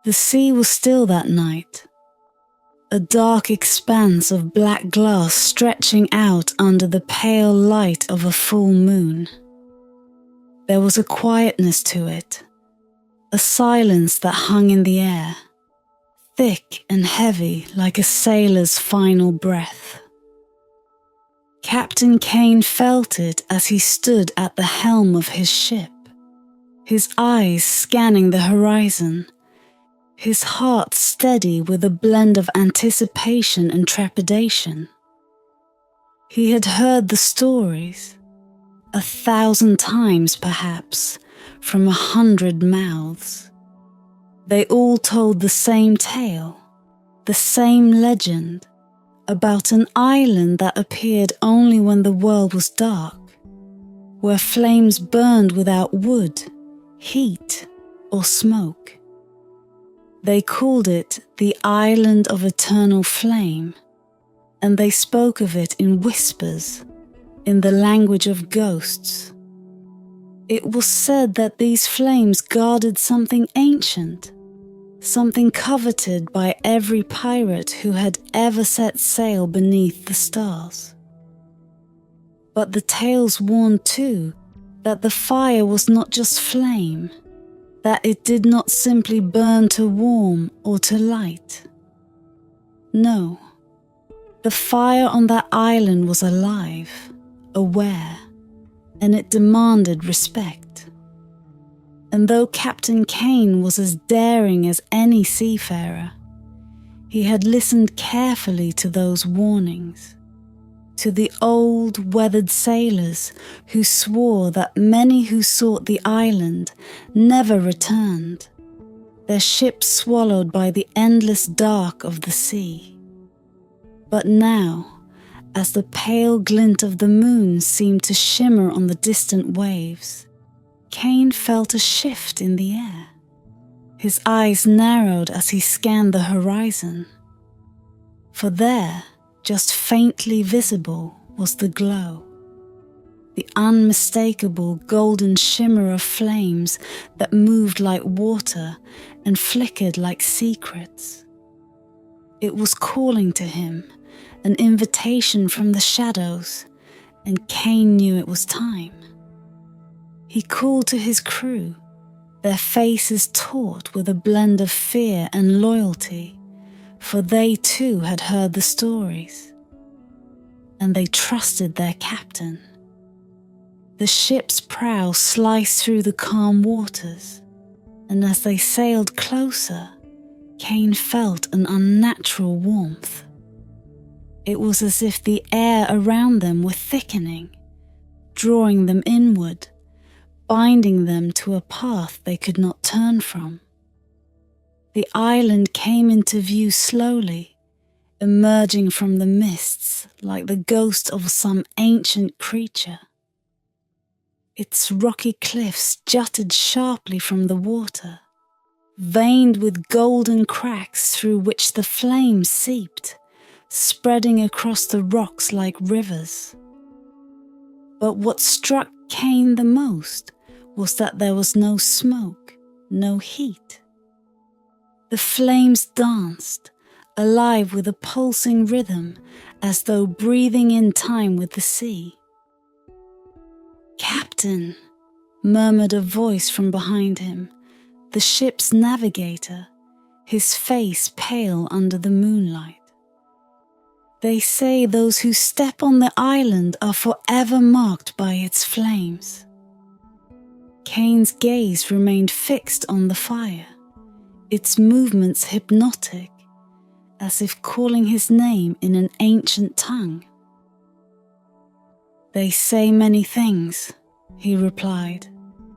The sea was still that night, a dark expanse of black glass stretching out under the pale light of a full moon. There was a quietness to it, a silence that hung in the air, thick and heavy like a sailor's final breath. Captain Kane felt it as he stood at the helm of his ship, his eyes scanning the horizon, his heart steady with a blend of anticipation and trepidation. He had heard the stories, 1,000 times perhaps, from 100 mouths. They all told the same tale, the same legend, about an island that appeared only when the world was dark, where flames burned without wood, heat, or smoke. They called it the Island of Eternal Flame, and they spoke of it in whispers, in the language of ghosts. It was said that these flames guarded something ancient, something coveted by every pirate who had ever set sail beneath the stars. But the tales warned too that the fire was not just flame, that it did not simply burn to warm or to light. No, the fire on that island was alive, aware, and it demanded respect. And though Captain Kane was as daring as any seafarer, he had listened carefully to those warnings, to the old, weathered sailors who swore that many who sought the island never returned, their ships swallowed by the endless dark of the sea. But now, as the pale glint of the moon seemed to shimmer on the distant waves, Kane felt a shift in the air. His eyes narrowed as he scanned the horizon. For there, just faintly visible, was the glow, the unmistakable golden shimmer of flames that moved like water and flickered like secrets. It was calling to him, an invitation from the shadows, and Kane knew it was time. He called to his crew, their faces taut with a blend of fear and loyalty, for they too had heard the stories. And they trusted their captain. The ship's prow sliced through the calm waters, and as they sailed closer, Kane felt an unnatural warmth. It was as if the air around them were thickening, drawing them inward, binding them to a path they could not turn from. The island came into view slowly, emerging from the mists like the ghost of some ancient creature. Its rocky cliffs jutted sharply from the water, veined with golden cracks through which the flames seeped, spreading across the rocks like rivers. But what struck Kane the most was that there was no smoke, no heat. The flames danced, alive with a pulsing rhythm, as though breathing in time with the sea. "Captain," murmured a voice from behind him, the ship's navigator, his face pale under the moonlight. "They say those who step on the island are forever marked by its flames." Kane's gaze remained fixed on the fire, its movements hypnotic, as if calling his name in an ancient tongue. "They say many things," he replied,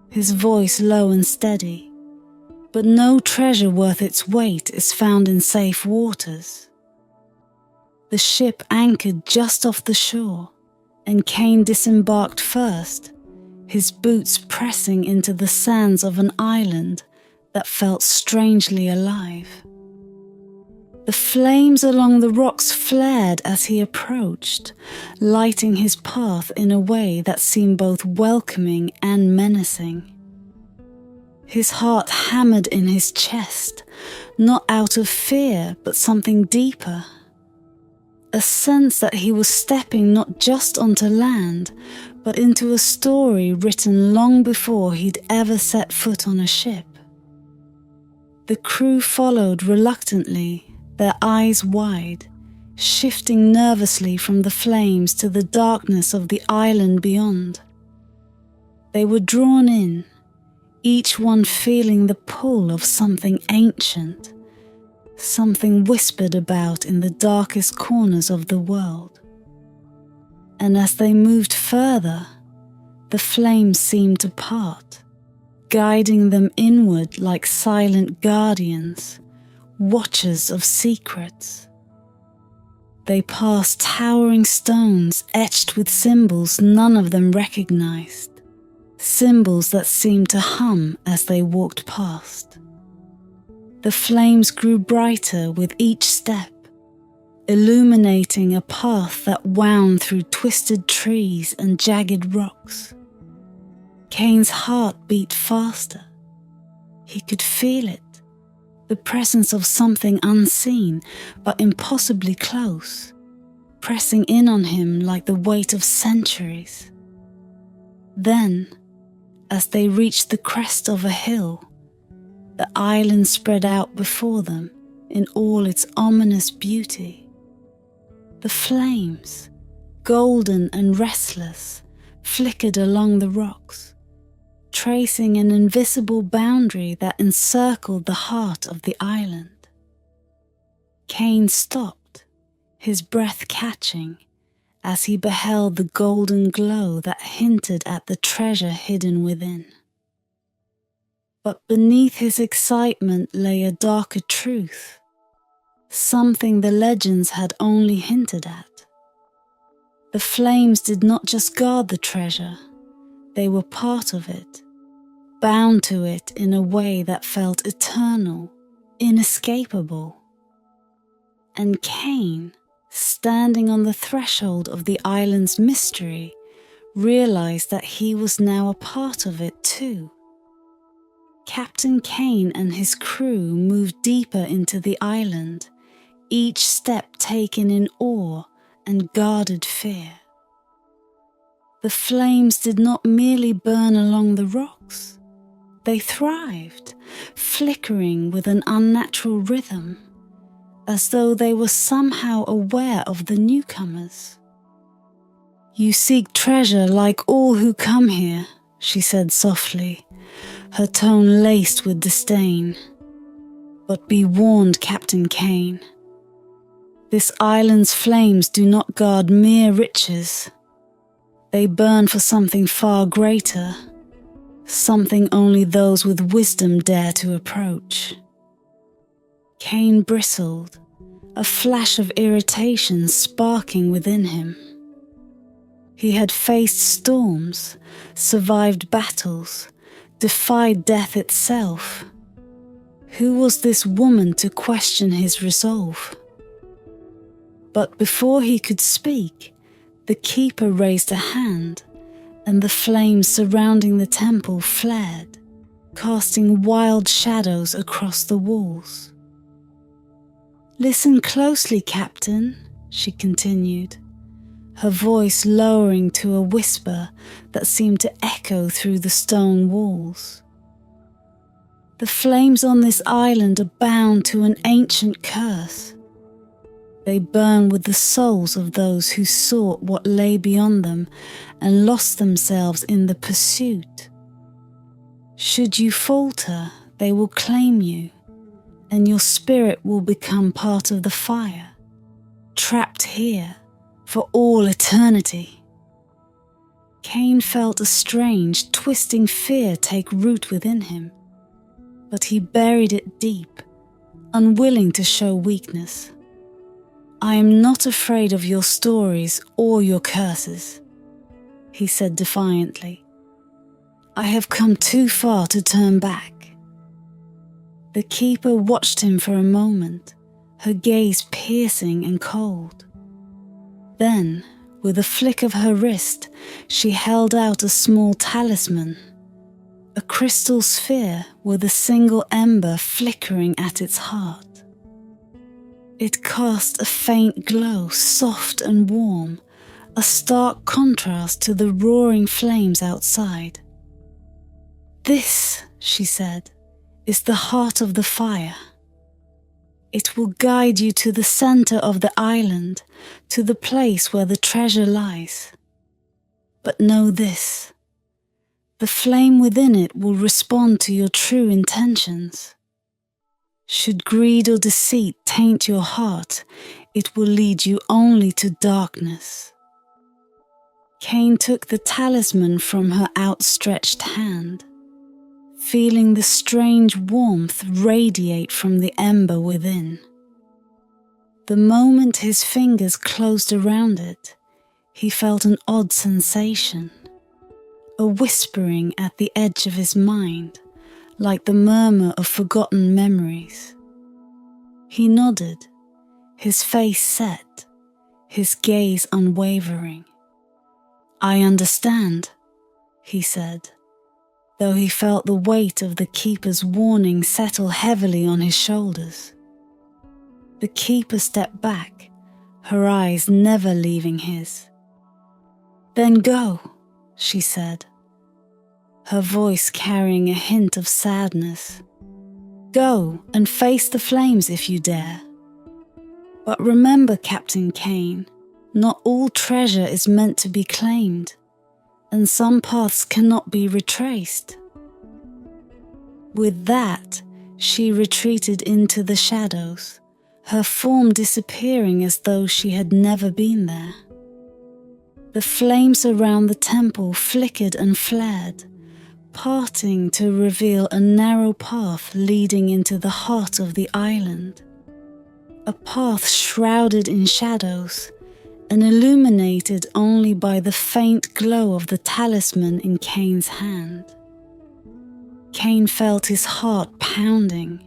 his voice low and steady, "but no treasure worth its weight is found in safe waters." The ship anchored just off the shore, and Kane disembarked first, his boots pressing into the sands of an island that felt strangely alive. The flames along the rocks flared as he approached, lighting his path in a way that seemed both welcoming and menacing. His heart hammered in his chest, not out of fear, but something deeper. A sense that he was stepping not just onto land, but into a story written long before he'd ever set foot on a ship. The crew followed reluctantly, their eyes wide, shifting nervously from the flames to the darkness of the island beyond. They were drawn in, each one feeling the pull of something ancient, something whispered about in the darkest corners of the world. And as they moved further, the flames seemed to part, guiding them inward like silent guardians, watchers of secrets. They passed towering stones etched with symbols none of them recognized, symbols that seemed to hum as they walked past. The flames grew brighter with each step, illuminating a path that wound through twisted trees and jagged rocks. Kane's heart beat faster. He could feel it, the presence of something unseen but impossibly close, pressing in on him like the weight of centuries. Then, as they reached the crest of a hill, the island spread out before them in all its ominous beauty. The flames, golden and restless, flickered along the rocks, tracing an invisible boundary that encircled the heart of the island. Kane stopped, his breath catching, as he beheld the golden glow that hinted at the treasure hidden within. But beneath his excitement lay a darker truth, something the legends had only hinted at. The flames did not just guard the treasure, they were part of it, bound to it in a way that felt eternal, inescapable. And Kane, standing on the threshold of the island's mystery, realized that he was now a part of it too. Captain Kane and his crew moved deeper into the island, each step taken in awe and guarded fear. The flames did not merely burn along the rocks. They thrived, flickering with an unnatural rhythm, as though they were somehow aware of the newcomers. "You seek treasure like all who come here," she said softly, her tone laced with disdain. "But be warned, Captain Kane. This island's flames do not guard mere riches. They burn for something far greater, something only those with wisdom dare to approach." Kane bristled, a flash of irritation sparking within him. He had faced storms, survived battles, defied death itself. Who was this woman to question his resolve? But before he could speak, the keeper raised a hand, and the flames surrounding the temple flared, casting wild shadows across the walls. "Listen closely, Captain," she continued, her voice lowering to a whisper that seemed to echo through the stone walls. "The flames on this island are bound to an ancient curse. They burn with the souls of those who sought what lay beyond them and lost themselves in the pursuit. Should you falter, they will claim you, and your spirit will become part of the fire, trapped here for all eternity." Kane felt a strange, twisting fear take root within him, but he buried it deep, unwilling to show weakness. "I am not afraid of your stories or your curses," he said defiantly. "I have come too far to turn back." The keeper watched him for a moment, her gaze piercing and cold. Then, with a flick of her wrist, she held out a small talisman, a crystal sphere with a single ember flickering at its heart. It cast a faint glow, soft and warm, a stark contrast to the roaring flames outside. "This," she said, "is the heart of the fire. It will guide you to the center of the island, to the place where the treasure lies. But know this, the flame within it will respond to your true intentions. Should greed or deceit taint your heart, it will lead you only to darkness." Kane took the talisman from her outstretched hand, feeling the strange warmth radiate from the ember within. The moment his fingers closed around it, he felt an odd sensation, a whispering at the edge of his mind, like the murmur of forgotten memories. He nodded, his face set, his gaze unwavering. "I understand," he said, though he felt the weight of the keeper's warning settle heavily on his shoulders. The keeper stepped back, her eyes never leaving his. "Then go," she said, her voice carrying a hint of sadness. "Go and face the flames if you dare. But remember, Captain Kane, not all treasure is meant to be claimed, and some paths cannot be retraced." With that, she retreated into the shadows, her form disappearing as though she had never been there. The flames around the temple flickered and flared, parting to reveal a narrow path leading into the heart of the island. A path shrouded in shadows and illuminated only by the faint glow of the talisman in Kane's hand. Kane felt his heart pounding,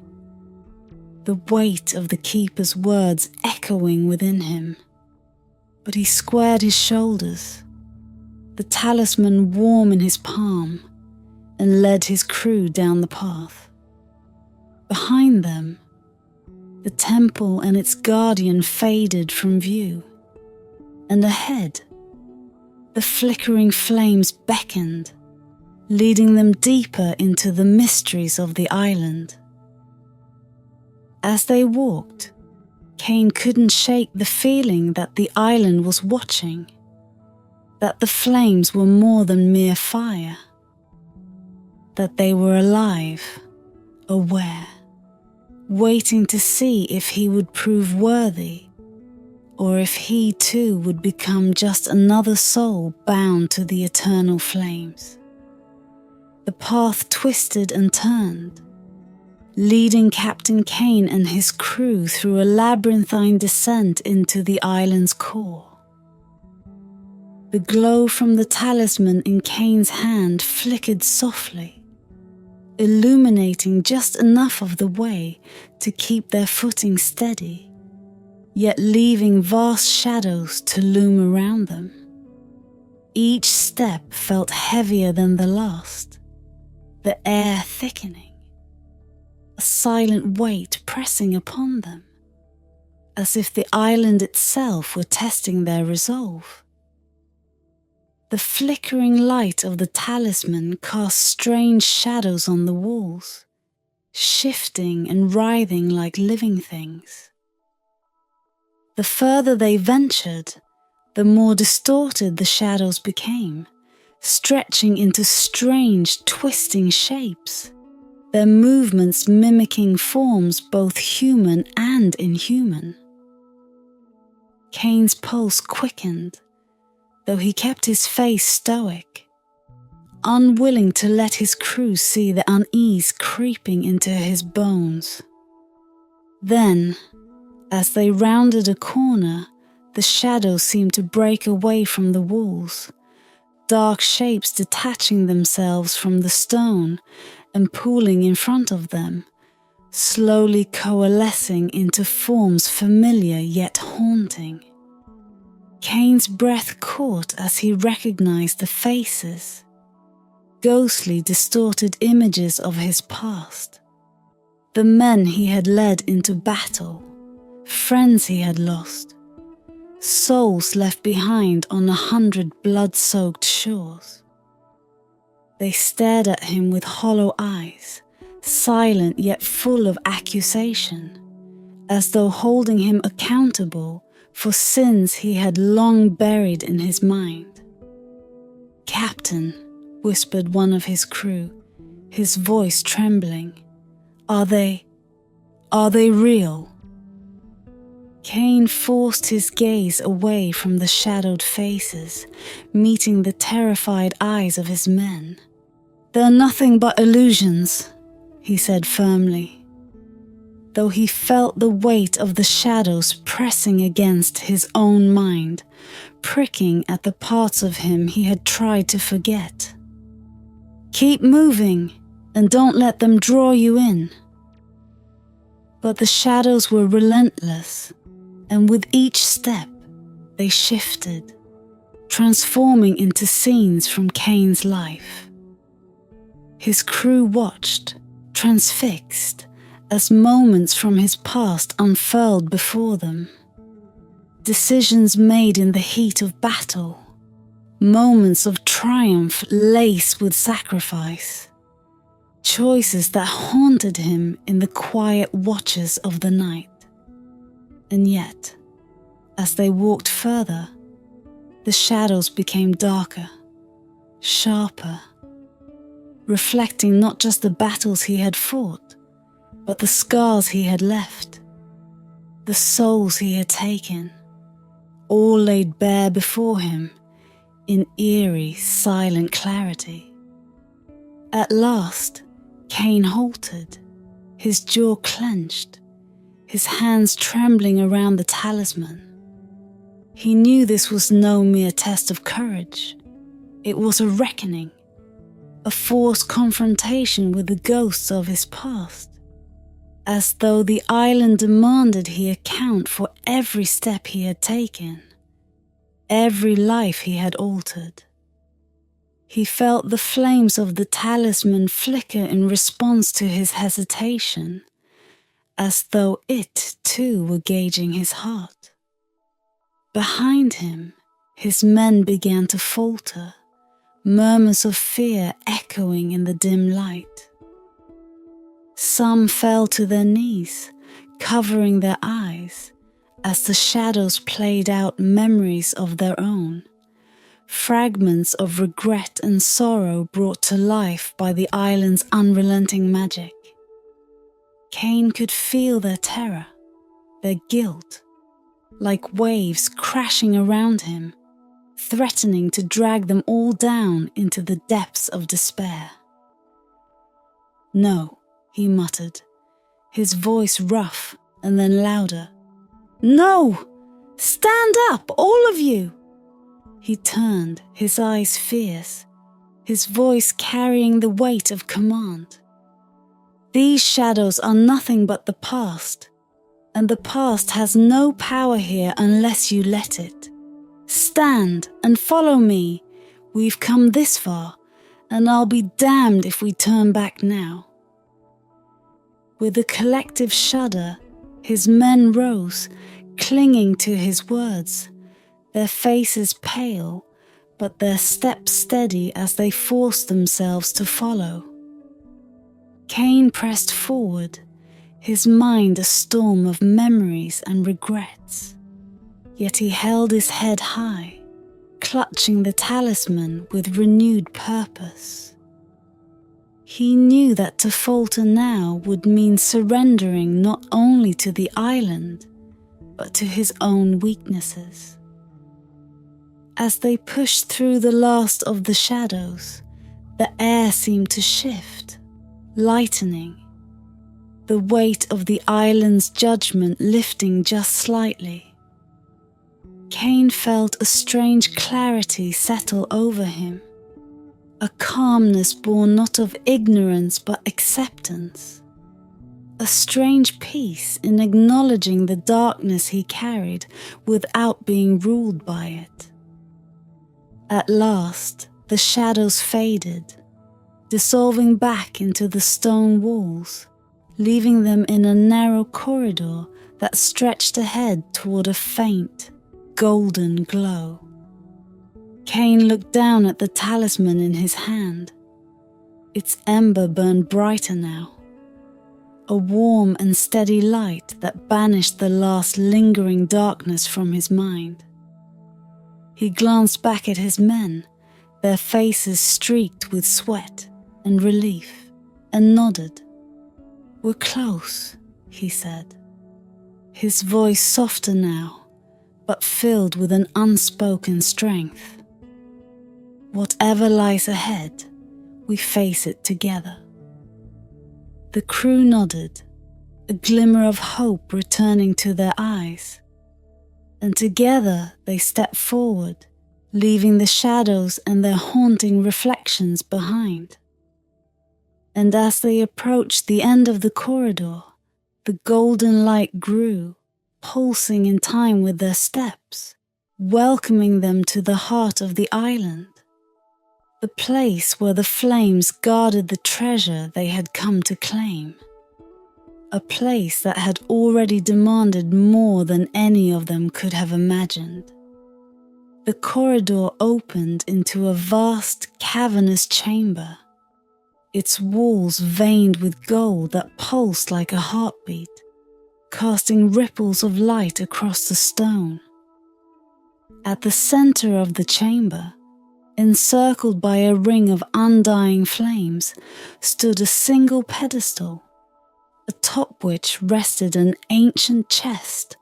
the weight of the keeper's words echoing within him. But he squared his shoulders, the talisman warm in his palm, and led his crew down the path. Behind them, the temple and its guardian faded from view, and ahead, the flickering flames beckoned, leading them deeper into the mysteries of the island. As they walked, Kane couldn't shake the feeling that the island was watching, that the flames were more than mere fire, that they were alive, aware, waiting to see if he would prove worthy, or if he too would become just another soul bound to the eternal flames. The path twisted and turned, leading Captain Kane and his crew through a labyrinthine descent into the island's core. The glow from the talisman in Kane's hand flickered softly, illuminating just enough of the way to keep their footing steady, yet leaving vast shadows to loom around them. Each step felt heavier than the last, the air thickening, a silent weight pressing upon them, as if the island itself were testing their resolve. The flickering light of the talisman cast strange shadows on the walls, shifting and writhing like living things. The further they ventured, the more distorted the shadows became, stretching into strange, twisting shapes, their movements mimicking forms both human and inhuman. Kane's pulse quickened, though he kept his face stoic, unwilling to let his crew see the unease creeping into his bones. Then, as they rounded a corner, the shadows seemed to break away from the walls, dark shapes detaching themselves from the stone and pooling in front of them, slowly coalescing into forms familiar yet haunting. Kane's breath caught as he recognized the faces, ghostly, distorted images of his past. The men he had led into battle, friends he had lost, souls left behind on 100 blood-soaked shores. They stared at him with hollow eyes, silent yet full of accusation, as though holding him accountable for sins he had long buried in his mind. "Captain," whispered one of his crew, his voice trembling, Are they real?" Kane forced his gaze away from the shadowed faces, meeting the terrified eyes of his men. "They're nothing but illusions," he said firmly, though he felt the weight of the shadows pressing against his own mind, pricking at the parts of him he had tried to forget. "Keep moving, and don't let them draw you in." But the shadows were relentless, and with each step they shifted, transforming into scenes from Kane's life. His crew watched, transfixed, as moments from his past unfurled before them. Decisions made in the heat of battle, moments of triumph laced with sacrifice, choices that haunted him in the quiet watches of the night. And yet, as they walked further, the shadows became darker, sharper, reflecting not just the battles he had fought, but the scars he had left, the souls he had taken, all laid bare before him in eerie, silent clarity. At last, Kane halted, his jaw clenched, his hands trembling around the talisman. He knew this was no mere test of courage. It was a reckoning, a forced confrontation with the ghosts of his past, as though the island demanded he account for every step he had taken, every life he had altered. He felt the flames of the talisman flicker in response to his hesitation, as though it too were gauging his heart. Behind him, his men began to falter, murmurs of fear echoing in the dim light. Some fell to their knees, covering their eyes, as the shadows played out memories of their own, fragments of regret and sorrow brought to life by the island's unrelenting magic. Kane could feel their terror, their guilt, like waves crashing around him, threatening to drag them all down into the depths of despair. "No," he muttered, his voice rough and then louder. "No! Stand up, all of you!" He turned, his eyes fierce, his voice carrying the weight of command. "These shadows are nothing but the past, and the past has no power here unless you let it. Stand and follow me. We've come this far, and I'll be damned if we turn back now." With a collective shudder, his men rose, clinging to his words, their faces pale, but their steps steady as they forced themselves to follow. Kane pressed forward, his mind a storm of memories and regrets. Yet he held his head high, clutching the talisman with renewed purpose. He knew that to falter now would mean surrendering not only to the island, but to his own weaknesses. As they pushed through the last of the shadows, the air seemed to shift, lightening, the weight of the island's judgment lifting just slightly. Kane felt a strange clarity settle over him, a calmness born not of ignorance but acceptance, a strange peace in acknowledging the darkness he carried without being ruled by it. At last, the shadows faded, dissolving back into the stone walls, leaving them in a narrow corridor that stretched ahead toward a faint, golden glow. Kane looked down at the talisman in his hand. Its ember burned brighter now, a warm and steady light that banished the last lingering darkness from his mind. He glanced back at his men, their faces streaked with sweat and relief, and nodded. "We're close," he said, his voice softer now, but filled with an unspoken strength. "Whatever lies ahead, we face it together." The crew nodded, a glimmer of hope returning to their eyes, and together they stepped forward, leaving the shadows and their haunting reflections behind. And as they approached the end of the corridor, the golden light grew, pulsing in time with their steps, welcoming them to the heart of the island, the place where the flames guarded the treasure they had come to claim, a place that had already demanded more than any of them could have imagined. The corridor opened into a vast, cavernous chamber, its walls veined with gold that pulsed like a heartbeat, casting ripples of light across the stone. At the center of the chamber, encircled by a ring of undying flames, stood a single pedestal, atop which rested an ancient chest,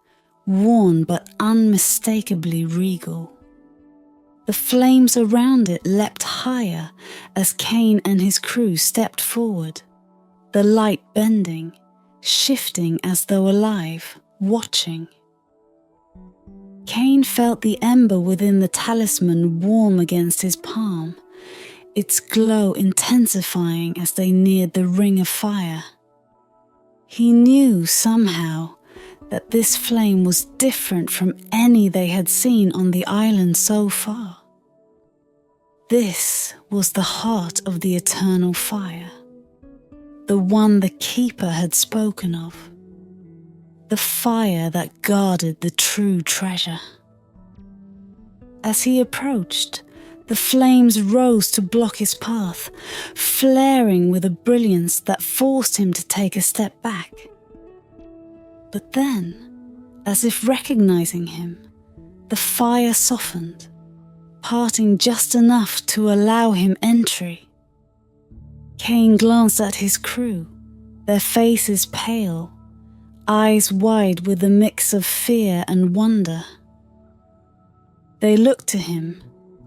worn but unmistakably regal. The flames around it leapt higher as Kane and his crew stepped forward, the light bending, shifting as though alive, watching. Kane felt the ember within the talisman warm against his palm, its glow intensifying as they neared the ring of fire. He knew somehow that this flame was different from any they had seen on the island so far. This was the heart of the eternal fire, the one the Keeper had spoken of, the fire that guarded the true treasure. As he approached, the flames rose to block his path, flaring with a brilliance that forced him to take a step back. But then, as if recognizing him, the fire softened, parting just enough to allow him entry. Kane glanced at his crew, their faces pale, eyes wide with a mix of fear and wonder. They looked to him,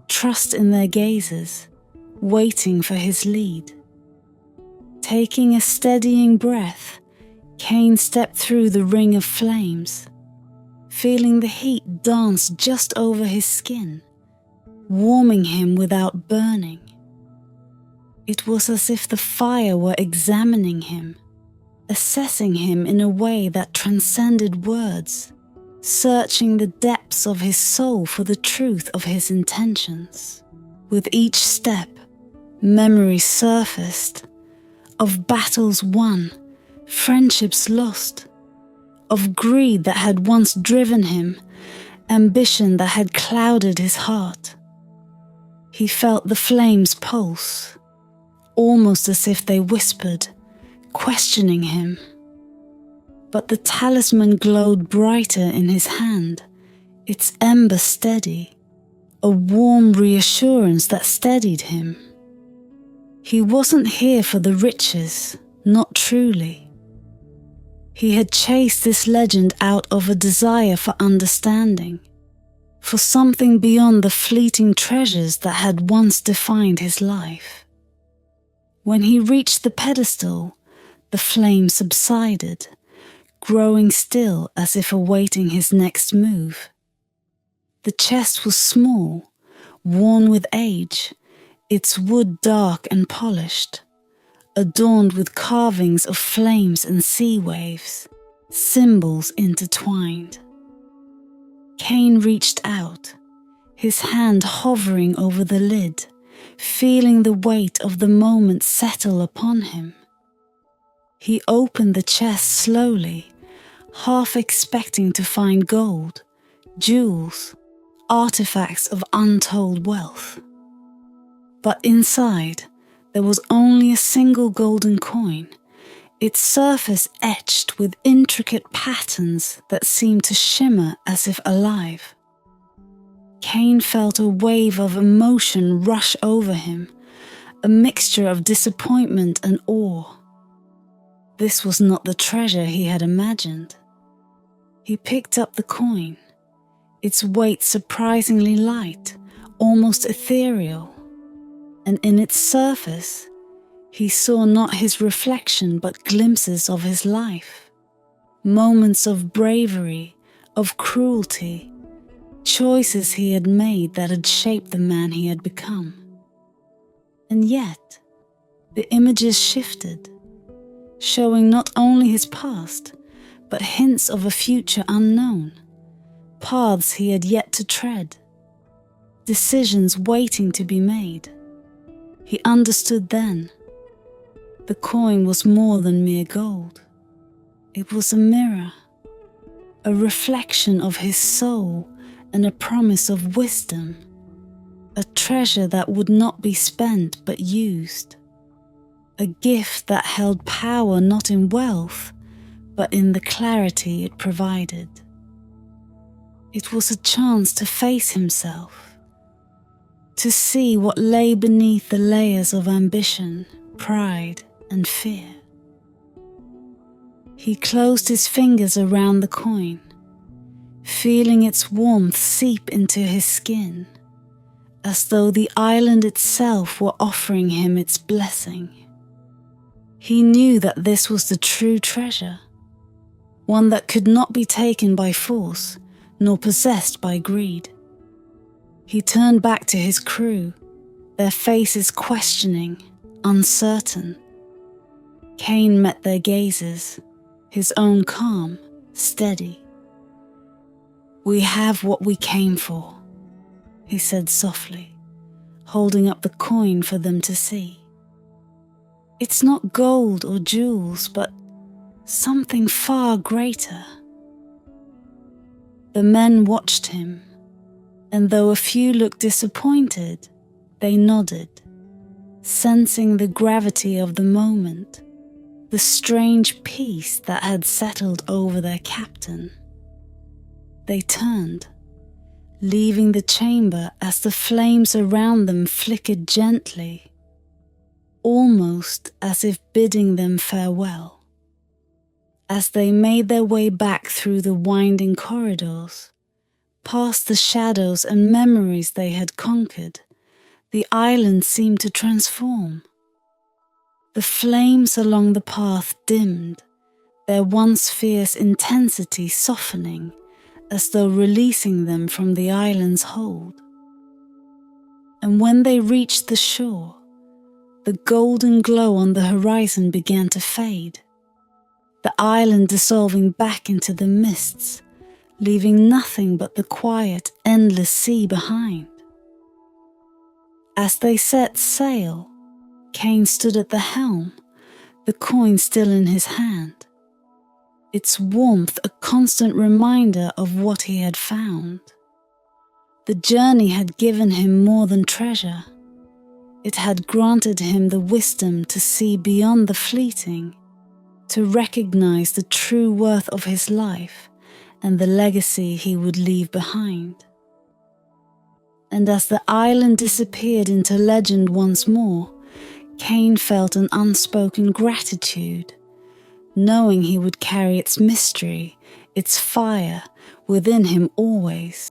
trust in their gazes, waiting for his lead. Taking a steadying breath, Kane stepped through the ring of flames, feeling the heat dance just over his skin, warming him without burning. It was as if the fire were examining him, assessing him in a way that transcended words, searching the depths of his soul for the truth of his intentions. With each step, memories surfaced, of battles won, friendships lost, of greed that had once driven him, ambition that had clouded his heart. He felt the flames pulse, almost as if they whispered, questioning him. But the talisman glowed brighter in his hand, its ember steady, a warm reassurance that steadied him. He wasn't here for the riches, not truly. He had chased this legend out of a desire for understanding, for something beyond the fleeting treasures that had once defined his life. When he reached the pedestal, the flame subsided, growing still as if awaiting his next move. The chest was small, worn with age, its wood dark and polished, adorned with carvings of flames and sea waves, symbols intertwined. Kane reached out, his hand hovering over the lid, feeling the weight of the moment settle upon him. He opened the chest slowly, half expecting to find gold, jewels, artifacts of untold wealth. But inside, there was only a single golden coin, its surface etched with intricate patterns that seemed to shimmer as if alive. Kane felt a wave of emotion rush over him, a mixture of disappointment and awe. This was not the treasure he had imagined. He picked up the coin, its weight surprisingly light, almost ethereal, and in its surface, he saw not his reflection but glimpses of his life, moments of bravery, of cruelty, choices he had made that had shaped the man he had become. And yet, the images shifted, showing not only his past, but hints of a future unknown, paths he had yet to tread, decisions waiting to be made. He understood then. The coin was more than mere gold. It was a mirror, a reflection of his soul and a promise of wisdom, a treasure that would not be spent but used, a gift that held power not in wealth, but in the clarity it provided. It was a chance to face himself, to see what lay beneath the layers of ambition, pride, and fear. He closed his fingers around the coin, feeling its warmth seep into his skin, as though the island itself were offering him its blessing. He knew that this was the true treasure, one that could not be taken by force, nor possessed by greed. He turned back to his crew, their faces questioning, uncertain. Kane met their gazes, his own calm, steady. "We have what we came for," he said softly, holding up the coin for them to see. "It's not gold or jewels, but something far greater." The men watched him, and though a few looked disappointed, they nodded, sensing the gravity of the moment, the strange peace that had settled over their captain. They turned, leaving the chamber as the flames around them flickered gently, almost as if bidding them farewell. As they made their way back through the winding corridors, past the shadows and memories they had conquered, the island seemed to transform. The flames along the path dimmed, their once fierce intensity softening, as though releasing them from the island's hold. And when they reached the shore, the golden glow on the horizon began to fade, the island dissolving back into the mists, leaving nothing but the quiet, endless sea behind. As they set sail, Kane stood at the helm, the coin still in his hand, its warmth a constant reminder of what he had found. The journey had given him more than treasure. It had granted him the wisdom to see beyond the fleeting, to recognize the true worth of his life and the legacy he would leave behind. And as the island disappeared into legend once more, Kane felt an unspoken gratitude, knowing he would carry its mystery, its fire, within him always.